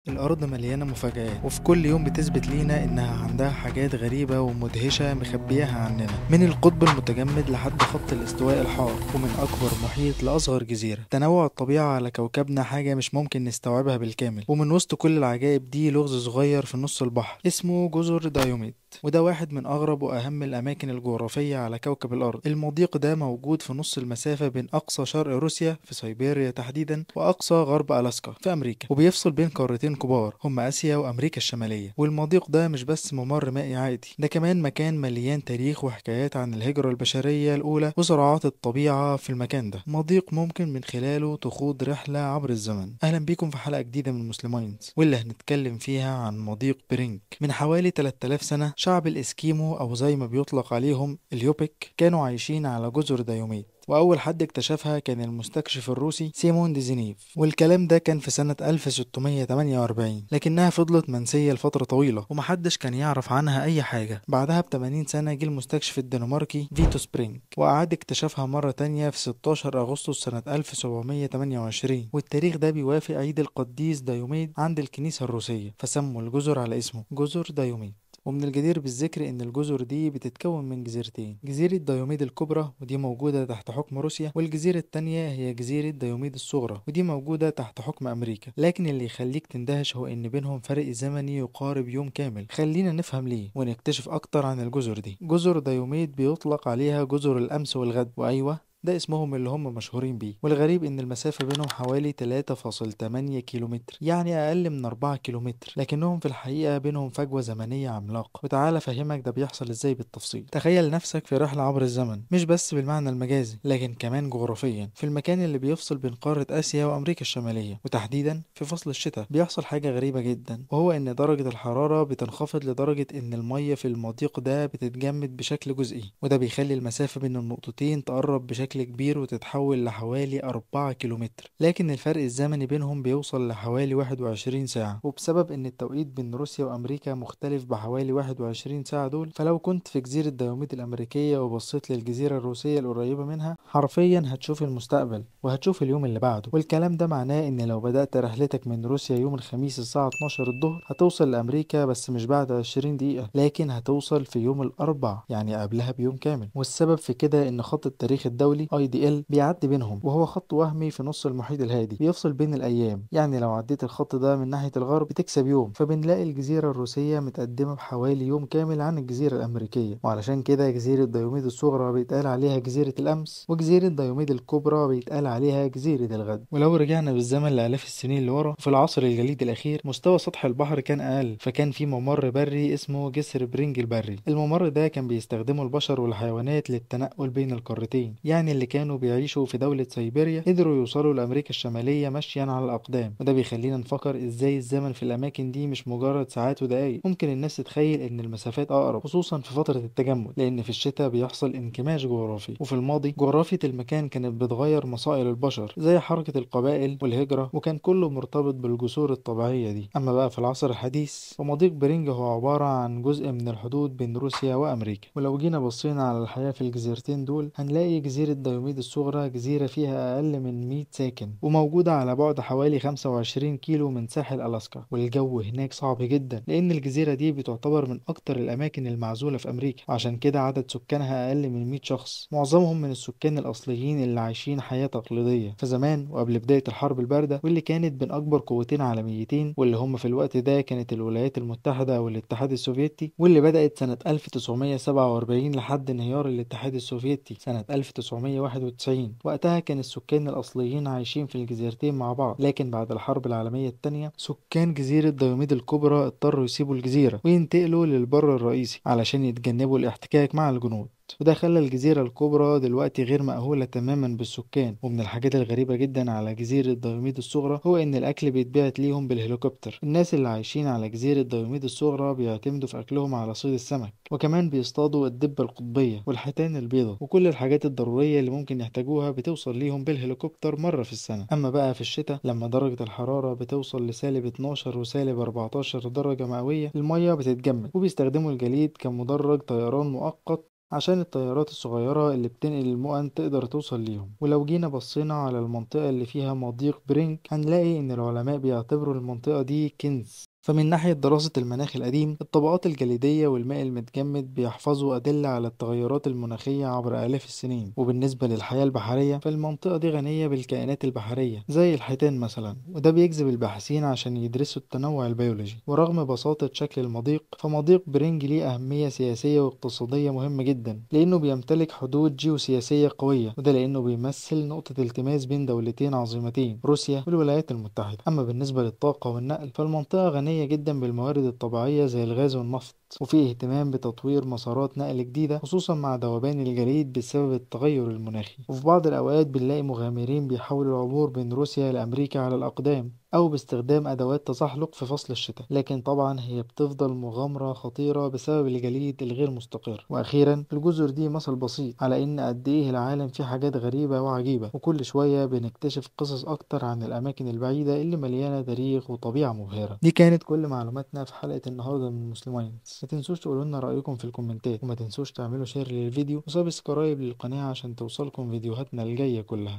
الأرض مليانة مفاجآت، وفي كل يوم بتثبت لينا إنها عندها حاجات غريبة ومدهشة مخبياها عننا، من القطب المتجمد لحد خط الاستواء الحار، ومن أكبر محيط لأصغر جزيرة. تنوع الطبيعة على كوكبنا حاجة مش ممكن نستوعبها بالكامل، ومن وسط كل العجائب دي لغز صغير في نص البحر اسمه جزر دايوميد. وده واحد من أغرب وأهم الأماكن الجغرافية على كوكب الأرض. المضيق ده موجود في نص المسافة بين أقصى شرق روسيا في سيبيريا تحديدا وأقصى غرب ألاسكا في أمريكا، وبيفصل بين قارتين كبار هما آسيا وأمريكا الشمالية. والمضيق ده مش بس ممر مائي عادي، ده كمان مكان مليان تاريخ وحكايات عن الهجرة البشرية الأولى وصراعات الطبيعة في المكان ده. مضيق ممكن من خلاله تخوض رحلة عبر الزمن. أهلا بيكم في حلقة جديدة من مسلماينز، واللي هنتكلم فيها عن مضيق بيرينج. من حوالي 3000 سنة شعب الإسكيمو أو زي ما بيطلق عليهم اليوبيك كانوا عايشين على جزر دايوميد، وأول حد اكتشفها كان المستكشف الروسي سيمون ديزينيف، والكلام ده كان في سنة 1648. لكنها فضلت منسية لفترة طويلة ومحدش كان يعرف عنها أي حاجة. بعدها ب80 سنة جه المستكشف الدنماركي فيتو سبرينج وأعاد اكتشافها مرة تانية في 16 أغسطس سنة 1728، والتاريخ ده بيوافق عيد القديس دايوميد عند الكنيسة الروسية، فسموا الجزر على اسمه جزر دايوميد. ومن الجدير بالذكر إن الجزر دي بتتكون من جزيرتين، جزيرة دايوميد الكبرى ودي موجودة تحت حكم روسيا، والجزيرة التانية هي جزيرة دايوميد الصغرى ودي موجودة تحت حكم أمريكا. لكن اللي يخليك تندهش هو إن بينهم فرق زمني يقارب يوم كامل. خلينا نفهم ليه ونكتشف أكتر عن الجزر دي. جزر دايوميد بيطلق عليها جزر الأمس والغد، وأيوة ده اسمهم اللي هم مشهورين بيه. والغريب ان المسافة بينهم حوالي 3.8 كيلومتر، يعني اقل من 4 كيلومتر، لكنهم في الحقيقة بينهم فجوة زمنية عملاقة. وتعالى افهمك ده بيحصل ازاي بالتفصيل. تخيل نفسك في رحلة عبر الزمن، مش بس بالمعنى المجازي لكن كمان جغرافيا، في المكان اللي بيفصل بين قارة اسيا وامريكا الشمالية، وتحديدا في فصل الشتاء. بيحصل حاجة غريبة جدا، وهو ان درجة الحرارة بتنخفض لدرجة ان المية في المضيق ده بتتجمد بشكل جزئي، وده بيخلي المسافة بين النقطتين تقرب بشكل كبير وتتحول لحوالي 4 كيلومتر. لكن الفرق الزمني بينهم بيوصل لحوالي 21 ساعة، وبسبب ان التوقيت بين روسيا وامريكا مختلف بحوالي 21 ساعة دول، فلو كنت في جزيرة دايوميد الامريكية وبصيت للجزيرة الروسية القريبة منها، حرفيا هتشوف المستقبل وهتشوف اليوم اللي بعده. والكلام ده معناه ان لو بدأت رحلتك من روسيا يوم الخميس الساعة 12 الظهر، هتوصل لامريكا بس مش بعد 20 دقيقة، لكن هتوصل في يوم الاربع، يعني قبلها بيوم كامل. والسبب في كده ان خط التاريخ الدولي IDL بيعدي بينهم، وهو خط وهمي في نص المحيط الهادي بيفصل بين الايام. يعني لو عديت الخط ده من ناحية الغرب بتكسب يوم، فبنلاقي الجزيرة الروسية متقدمة بحوالي يوم كامل عن الجزيرة الامريكية. وعلشان كده جزيرة دايوميد الصغرى بيتقال عليها جزيرة الامس، وجزيرة دايوميد الكبرى بيتقال عليها جزيرة الغد. ولو رجعنا بالزمن لالاف السنين لورا، في العصر الجليدي الاخير مستوى سطح البحر كان اقل، فكان في ممر بري اسمه جسر برينج البري. الممر ده كان بيستخدمه البشر والحيوانات للتنقل بين القارتين، يعني اللي كانوا بيعيشوا في دولة سيبيريا قدروا يوصلوا لأمريكا الشمالية مشيا على الأقدام. وده بيخلينا نفكر إزاي الزمن في الأماكن دي مش مجرد ساعات ودقايق. ممكن الناس تتخيل إن المسافات أقرب، خصوصا في فترة التجمد، لأن في الشتاء بيحصل انكماش جغرافي. وفي الماضي جغرافية المكان كانت بتغير مصائر البشر زي حركة القبائل والهجرة، وكان كله مرتبط بالجسور الطبيعية دي. أما بقى في العصر الحديث فمضيق برينج هو عبارة عن جزء من الحدود بين روسيا وأمريكا. ولو جينا بصينا على الحياة في الجزيرتين دول، هنلاقي جزيرة دايوميد الصغرى جزيرة فيها أقل من 100 ساكن، وموجودة على بعد حوالي 25 كيلو من ساحل ألاسكا. والجو هناك صعب جدا، لأن الجزيرة دي بتعتبر من أكتر الأماكن المعزولة في أمريكا، وعشان كده عدد سكانها أقل من 100 شخص، معظمهم من السكان الأصليين اللي عايشين حياة تقليدية. فزمان وقبل بداية الحرب الباردة، واللي كانت بين أكبر قوتين عالميتين، واللي هم في الوقت ده كانت الولايات المتحدة والاتحاد السوفيتي، واللي بدأت سنة 1947 لحد انهيار الاتحاد السوفيتي سنة 1991. وقتها كان السكان الأصليين عايشين في الجزيرتين مع بعض، لكن بعد الحرب العالمية التانية سكان جزيرة دايوميد الكبرى اضطروا يسيبوا الجزيرة وينتقلوا للبر الرئيسي علشان يتجنبوا الاحتكاك مع الجنود. وده خلى الجزيرة الكبرى دلوقتي غير مأهولة تماما بالسكان. ومن الحاجات الغريبة جدا على جزيرة دايوميد الصغرى هو إن الأكل بيتبعت ليهم بالهليكوبتر. الناس اللي عايشين على جزيرة دايوميد الصغرى بيعتمدوا في أكلهم على صيد السمك، وكمان بيصطادوا الدبة القطبية والحيتان البيضاء، وكل الحاجات الضرورية اللي ممكن يحتاجوها بتوصل ليهم بالهليكوبتر مرة في السنة. أما بقى في الشتاء لما درجة الحرارة بتوصل لسالب 12 وسالب 14 درجة مئوية، المية بتتجمد وبيستخدموا الجليد كمدرج طيران مؤقت عشان الطيارات الصغيرة اللي بتنقل المؤن تقدر توصل ليهم. ولو جينا بصينا على المنطقة اللي فيها مضيق برينج هنلاقي إن العلماء بيعتبروا المنطقة دي كنز. فمن ناحية دراسة المناخ القديم، الطبقات الجليدية والماء المتجمد بيحفظوا أدلة على التغيرات المناخية عبر آلاف السنين. وبالنسبة للحياة البحرية فالمنطقة دي غنية بالكائنات البحرية زي الحيتان مثلا، وده بيجذب الباحثين عشان يدرسوا التنوع البيولوجي. ورغم بساطة شكل المضيق، فمضيق برينج ليه أهمية سياسية واقتصادية مهمة جدا، لأنه بيمتلك حدود جيوسياسية قوية، وده لأنه بيمثل نقطة التماس بين دولتين عظيمتين، روسيا والولايات المتحدة. أما بالنسبة للطاقة والنقل فالمنطقة غنية جدا بالموارد الطبيعية زي الغاز والنفط، وفيه اهتمام بتطوير مسارات نقل جديدة خصوصا مع ذوبان الجليد بسبب التغير المناخي. وفي بعض الأوقات بنلاقي مغامرين بيحاولوا العبور بين روسيا لأمريكا على الأقدام أو باستخدام أدوات تزحلق في فصل الشتاء، لكن طبعا هي بتفضل مغامرة خطيرة بسبب الجليد الغير مستقر. وأخيرا الجزر دي مثل بسيط على إن قد إيه العالم فيه حاجات غريبة وعجيبة، وكل شوية بنكتشف قصص أكتر عن الأماكن البعيدة اللي مليانة تاريخ وطبيعة مبهرة. دي كانت كل معلوماتنا في حلقة النهاردة من مسلمين. ما تنسوش تقولوا لنا رأيكم في الكومنتات، وما تنسوش تعملوا شير للفيديو وسبسكرايب للقناة عشان توصلكم فيديوهاتنا الجاية كلها.